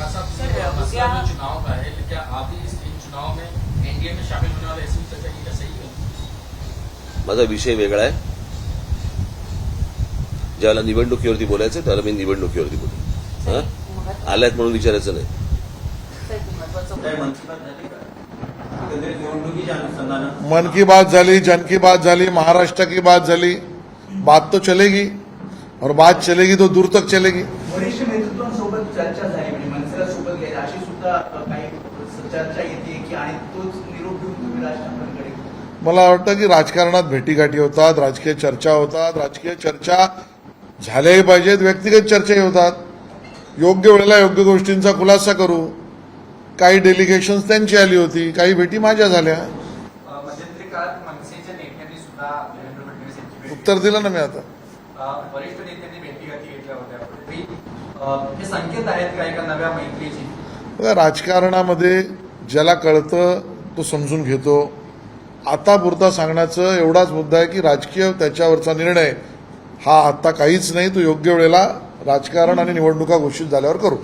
चुनाव का है, क्या आप भी इन चुनाव में एनडीए में शामिल होने वाले ऐसी चर्चा की क्या सही है? माझा विषय वेगळा आहे. ज्याला निवडणुकीवरती बोलायचं त्याला मी निवडणुकीवरती बोलू. आल्यात म्हणून विचारायचं नाही. मन की बात झाली, जन की बात झाली, महाराष्ट्र की बात झाली. बात तो चलेगी और बात चलेगी तो दूर तक चलेगी. वरिष्ठ नेतृत्वांसोबत चर्चा झाली म्हणजे मनसेला सोबत घ्यायला अशी सुद्धा काही चर्चा येते की आणि तोच निरोप घेऊन तुम्ही राज ठाकरेंकडे. मला वाटतं की राजकारणात भेटीगाठी होतात, राजकीय चर्चा होतात, राजकीय चर्चा झाल्याही पाहिजेत, व्यक्तिगत चर्चाही होतात. योग्य वेळेला योग्य गोष्टींचा खुलासा करू. काही डेलिगेशन्स त्यांची आली होती, काही भेटी माझ्या झाल्या. मध्यंतरी काळात मनसेच्या नेत्यांनी सुद्धा देवेंद्र फडणवीस यांची भेट उत्तर दिलं ना मी आता. वरिष्ठ नेत्यांनी भेटीगाठी घेतल्या होत्या. कुठेतरी हे संकेत आहेत का एका नव्या मैत्रीची? बघा, राजकारणामध्ये ज्याला कळतं तो समजून घेतो. आता पुरता सांगण्याचं एवढाच मुद्दा आहे की राजकीय त्याच्यावरचा निर्णय हा आता काहीच नाही. तो योग्य वेळेला राजकारण आणि निवडणुका घोषित झाल्यावर करू.